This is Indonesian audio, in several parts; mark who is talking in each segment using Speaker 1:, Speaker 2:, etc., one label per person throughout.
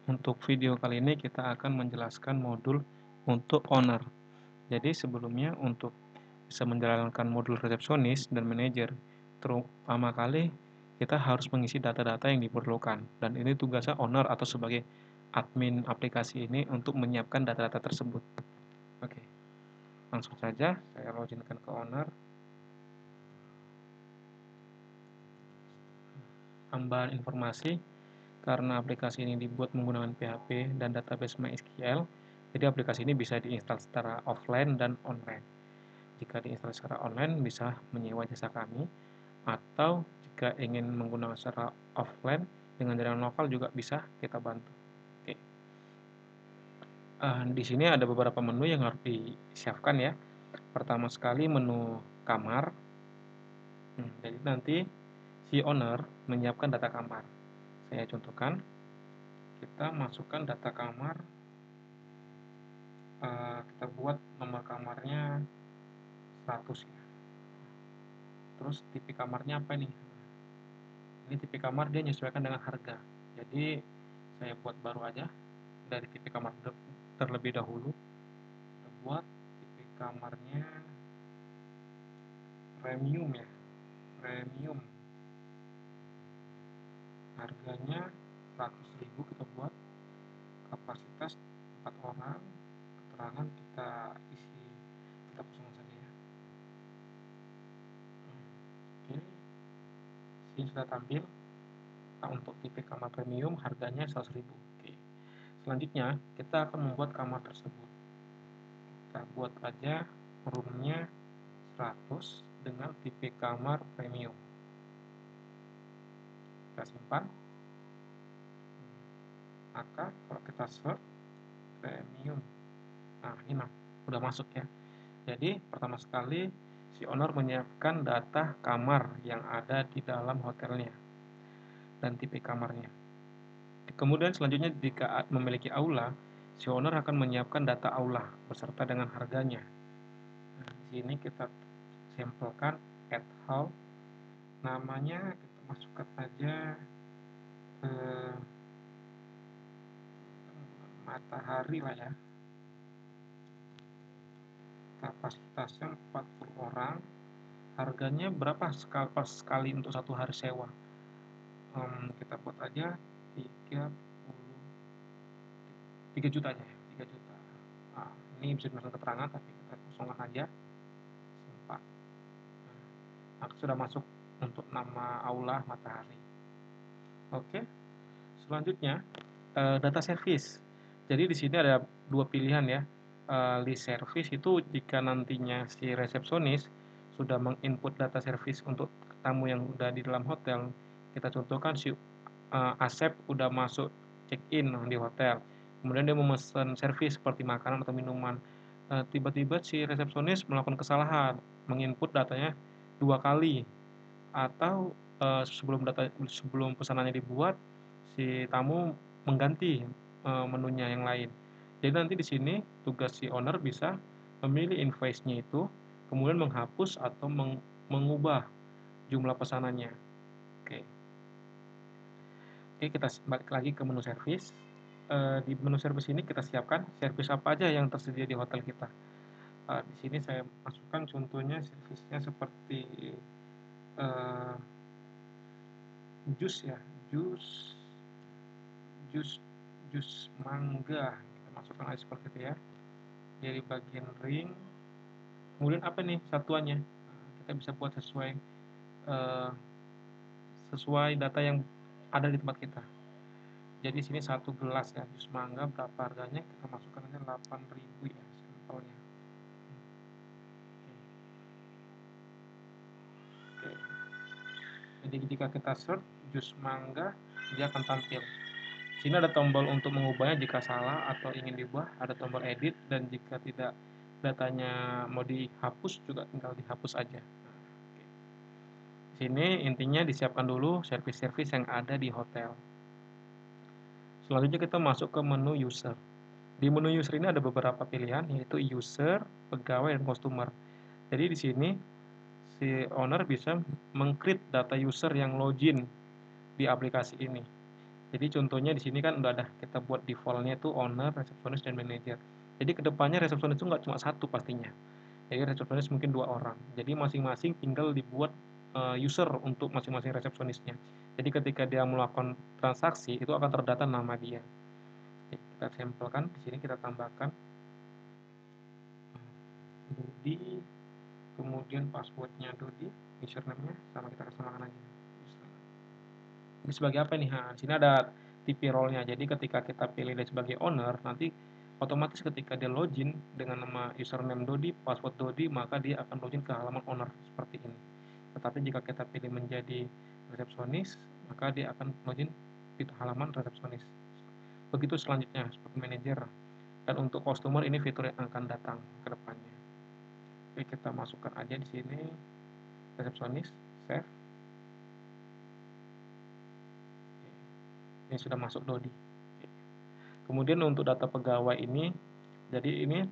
Speaker 1: Untuk video kali ini kita akan menjelaskan modul untuk owner. Jadi sebelumnya untuk bisa menjalankan modul resepsionis dan manajer, terutama kali kita harus mengisi data-data yang diperlukan. Dan ini tugasnya owner atau sebagai admin aplikasi ini untuk menyiapkan data-data tersebut. Oke, langsung saja saya loginkan ke owner. Tambahan informasi, karena aplikasi ini dibuat menggunakan PHP dan database MySQL, jadi aplikasi ini bisa diinstal secara offline dan online. Jika diinstal secara online, bisa menyewa jasa kami, atau jika ingin menggunakan secara offline dengan jaringan lokal juga bisa kita bantu. Oke. Di sini ada beberapa menu yang harus disiapkan ya. Pertama sekali menu kamar. Jadi nanti si owner menyiapkan data kamar. Saya contohkan, kita masukkan data kamar, kita buat nomor kamarnya 100 ya. Terus tipe kamarnya apa nih? Ini tipe kamar dia menyesuaikan dengan harga. Jadi saya buat baru aja dari tipe kamar terlebih dahulu. Kita buat tipe kamarnya premium ya. Premium. Harganya 100.000 kita buat. Kapasitas 4 orang. Keterangan kita isi, kita kosongkan saja ya. Oke. Sini sudah tampil. Nah, untuk tipe kamar premium harganya 100.000. Oke. Selanjutnya kita akan membuat kamar tersebut. Kita buat aja roomnya 100 dengan tipe kamar premium. Kita simpan. Maka kalau kita search premium, nah ini udah masuk ya. Jadi pertama sekali si owner menyiapkan data kamar yang ada di dalam hotelnya dan tipe kamarnya. Kemudian selanjutnya jika memiliki aula, si owner akan menyiapkan data aula beserta dengan harganya. Nah, di sini kita sampelkan add hall, namanya kita masukkan aja matahari lah ya. Kapasitasnya 40 orang. Harganya berapa sekali untuk satu hari sewa? Kita buat aja 3 juta aja ya, 3 juta. Nah, ini bisa dimasukkan keterangan tapi kita kosongkan aja. Simpan. Nah, sudah masuk untuk nama aula matahari. Oke. Selanjutnya data service. Jadi di sini ada dua pilihan ya. List service itu jika nantinya si resepsionis sudah menginput data service untuk tamu yang udah di dalam hotel. Kita contohkan si Asep udah masuk check-in di hotel. Kemudian dia memesan servis seperti makanan atau minuman. Tiba-tiba si resepsionis melakukan kesalahan, menginput datanya 2 kali, atau sebelum pesanannya dibuat, si tamu mengganti menunya yang lain. Jadi nanti di sini tugas si owner bisa memilih invoice-nya itu, kemudian menghapus atau mengubah jumlah pesanannya. Oke. Oke, kita balik lagi ke menu service. Di menu service ini kita siapkan service apa aja yang tersedia di hotel kita. Di sini saya masukkan contohnya servisnya seperti jus ya, jus mangga, kita masukkan aja seperti itu ya. Dari bagian ring, kemudian apa nih satuannya? Kita bisa buat sesuai data yang ada di tempat kita. Jadi sini 1 gelas ya, jus mangga berapa harganya, kita masukkan aja 8.000 ya sampelnya. Oke. Jadi jika kita search jus mangga, dia akan tampil. Sini ada tombol untuk mengubahnya jika salah atau ingin diubah, ada tombol edit, dan jika tidak datanya mau dihapus juga tinggal dihapus aja. Sini intinya disiapkan dulu servis-servis yang ada di hotel. Selanjutnya kita masuk ke menu user. Di menu user ini ada beberapa pilihan, yaitu user, pegawai, dan customer. Jadi di sini si owner bisa meng-create data user yang login di aplikasi ini. Jadi contohnya di sini kan udah ada kita buat defaultnya itu owner, resepsionis, dan manajer. Jadi kedepannya resepsionis itu nggak cuma satu pastinya. Jadi resepsionis mungkin 2 orang. Jadi masing-masing tinggal dibuat user untuk masing-masing resepsionisnya. Jadi ketika dia melakukan transaksi itu akan terdata nama dia. Oke, kita sampelkan di sini kita tambahkan Dodi, kemudian passwordnya Dodi, username-nya sama kita samakan aja. Ini sebagai apa nih? Nah, di sini ada TP role-nya. Jadi ketika kita pilih dia sebagai owner, nanti otomatis ketika dia login dengan nama username Dodi, password Dodi, maka dia akan login ke halaman owner seperti ini. Tetapi jika kita pilih menjadi resepsionis, maka dia akan login di halaman resepsionis. Begitu selanjutnya seperti manajer. Dan untuk customer ini fitur yang akan datang ke depannya. Oke, kita masukkan aja di sini resepsionis, save. Ini sudah masuk Dodi. Kemudian untuk data pegawai ini, jadi ini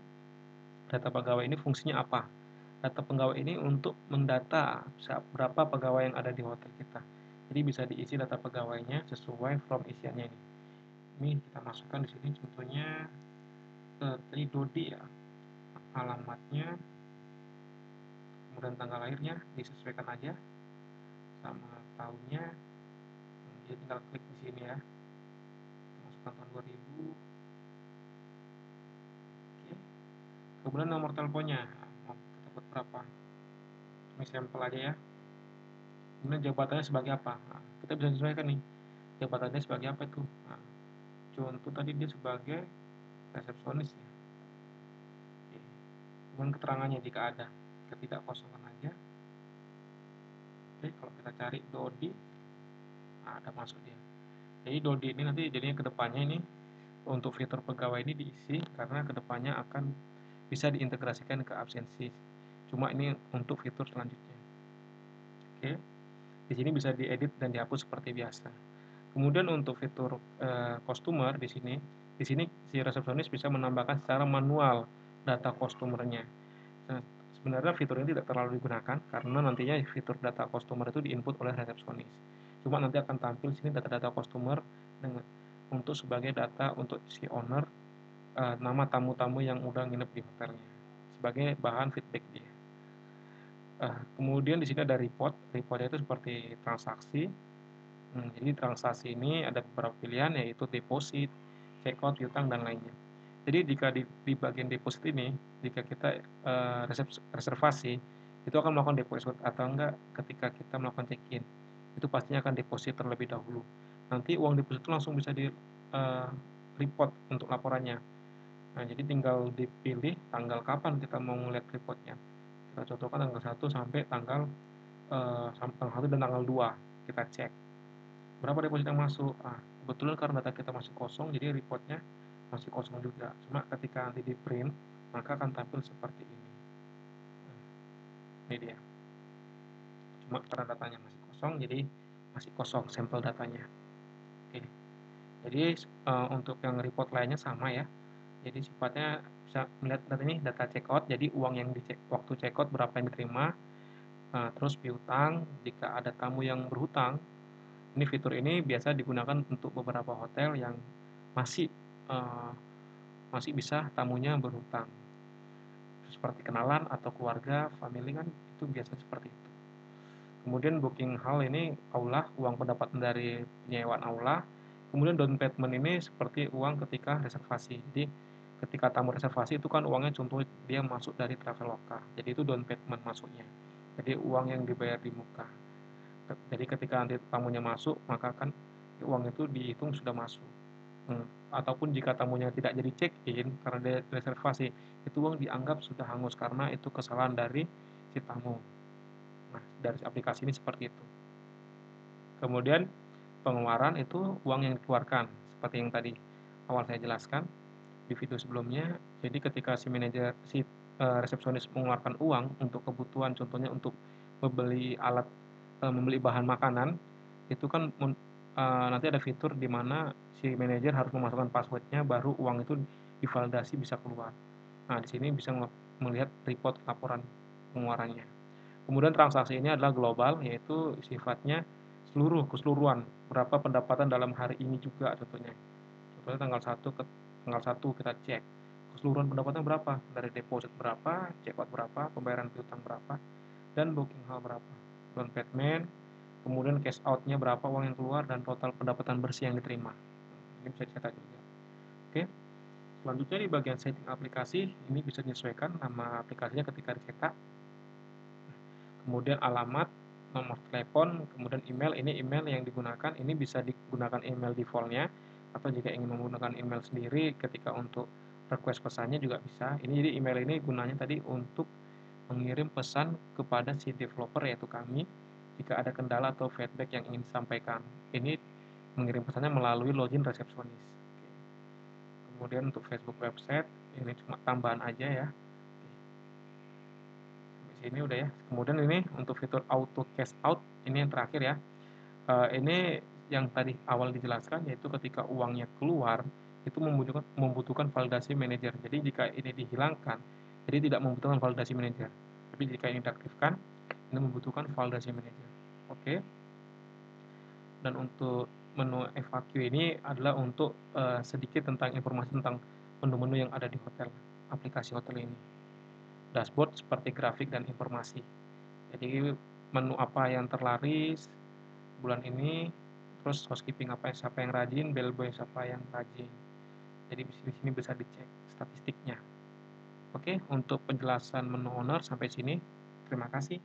Speaker 1: data pegawai ini fungsinya apa? Data pegawai ini untuk mendata berapa pegawai yang ada di hotel kita. Jadi bisa diisi data pegawainya sesuai form isiannya ini. Ini kita masukkan di sini contohnya tadi Dodi ya, alamatnya, kemudian tanggal lahirnya disesuaikan aja sama tahunnya. Jadi tinggal klik di sini ya, masukkan tahun 2000. Oke. Kemudian nomor teleponnya, mau kita buat berapa? Ini sampel aja ya. Kemudian jabatannya sebagai apa? Nah, kita bisa sesuaikan nih, jabatannya sebagai apa itu. Nah, contoh tadi dia sebagai resepsionis ya. Oke. Kemudian keterangannya jika ada, ketika kosongan aja. Oke, kalau kita cari Dodi, nah, ada masuk dia. Jadi Dodi ini nanti jadinya kedepannya ini untuk fitur pegawai ini diisi karena kedepannya akan bisa diintegrasikan ke absensi. Cuma ini untuk fitur selanjutnya. Oke, di sini bisa diedit dan dihapus seperti biasa. Kemudian untuk fitur customer di sini si resepsionis bisa menambahkan secara manual data customernya. Nah, sebenarnya fitur ini tidak terlalu digunakan karena nantinya fitur data customer itu diinput oleh resepsionis. Cuma nanti akan tampil sini data-data customer dengan untuk sebagai data untuk si owner, nama tamu-tamu yang udah nginep di hotelnya sebagai bahan feedback dia. Kemudian di sini ada report. Reportnya itu seperti transaksi. Jadi transaksi ini ada beberapa pilihan yaitu deposit, checkout, piutang, dan lainnya. Jadi jika di bagian deposit ini, jika kita reservasi, itu akan melakukan deposit atau enggak ketika kita melakukan check-in. Itu pastinya akan deposit terlebih dahulu. Nanti uang deposit itu langsung bisa di report untuk laporannya. Nah, jadi tinggal dipilih tanggal kapan kita mau melihat reportnya. Kita contohkan tanggal 1 sampai tanggal 1 dan tanggal 2 kita cek berapa deposit yang masuk. Kebetulan karena data kita masih kosong, jadi reportnya masih kosong juga. Cuma ketika nanti di print, maka akan tampil seperti ini. Ini dia. Cuma karena datanya masih kosong, jadi masih kosong sampel datanya. Oke. Jadi untuk yang report lainnya sama ya. Jadi sifatnya bisa melihat data ini data checkout. Jadi uang yang dicek waktu checkout berapa yang diterima. Terus piutang, jika ada tamu yang berhutang, ini fitur ini biasa digunakan untuk beberapa hotel yang masih uh, masih bisa tamunya berhutang. Seperti kenalan atau keluarga, family kan itu biasa seperti itu. Kemudian booking hall ini aula, uang pendapatan dari penyewaan aula. Kemudian down payment ini seperti uang ketika reservasi. Jadi ketika tamu reservasi itu kan uangnya contoh dia masuk dari Traveloka. Jadi itu down payment masuknya. Jadi uang yang dibayar di muka. Jadi ketika nanti tamunya masuk, maka kan uang itu dihitung sudah masuk. Ataupun jika tamunya tidak jadi check-in karena dia reservasi, itu uang dianggap sudah hangus karena itu kesalahan dari si tamu. Nah, dari aplikasi ini seperti itu. Kemudian pengeluaran itu uang yang dikeluarkan, seperti yang tadi awal saya jelaskan di video sebelumnya. Jadi ketika si resepsionis mengeluarkan uang untuk kebutuhan, contohnya untuk membeli bahan makanan, itu kan nanti ada fitur di mana si manajer harus memasukkan passwordnya baru uang itu divalidasi bisa keluar. Nah, di sini bisa melihat report laporan pengeluarannya. Kemudian transaksi ini adalah global, yaitu sifatnya keseluruhan, berapa pendapatan dalam hari ini juga contohnya. Contohnya tanggal 1 kita cek keseluruhan pendapatan berapa, dari deposit berapa, check out berapa, pembayaran piutang berapa, dan booking hal berapa, down payment, kemudian cash outnya berapa uang yang keluar, dan total pendapatan bersih yang diterima. Ini bisa dicetak juga. Oke, selanjutnya di bagian setting aplikasi, ini bisa menyesuaikan nama aplikasinya ketika dicetak, kemudian alamat, nomor telepon, kemudian email. Ini email yang digunakan, ini bisa digunakan email defaultnya, atau jika ingin menggunakan email sendiri ketika untuk request pesannya juga bisa. Ini jadi email ini gunanya tadi untuk mengirim pesan kepada si developer, yaitu kami, jika ada kendala atau feedback yang ingin disampaikan. Ini mengirim pesannya melalui login resepsionis. Kemudian untuk Facebook website, ini cuma tambahan aja ya. Sampai sini udah ya. Kemudian ini untuk fitur auto cash out, ini yang terakhir ya. Ini yang tadi awal dijelaskan, yaitu ketika uangnya keluar, itu membutuhkan validasi manajer. Jadi jika ini dihilangkan, jadi tidak membutuhkan validasi manajer. Tapi jika ini diaktifkan, ini membutuhkan validasi manajer. Oke. Dan untuk menu FAQ ini adalah untuk sedikit tentang informasi tentang menu-menu yang ada di hotel, aplikasi hotel ini. Dashboard seperti grafik dan informasi. Jadi menu apa yang terlaris bulan ini, terus housekeeping siapa yang rajin, bellboy siapa yang rajin. Jadi di sini bisa dicek statistiknya. Oke, untuk penjelasan menu owner sampai sini. Terima kasih.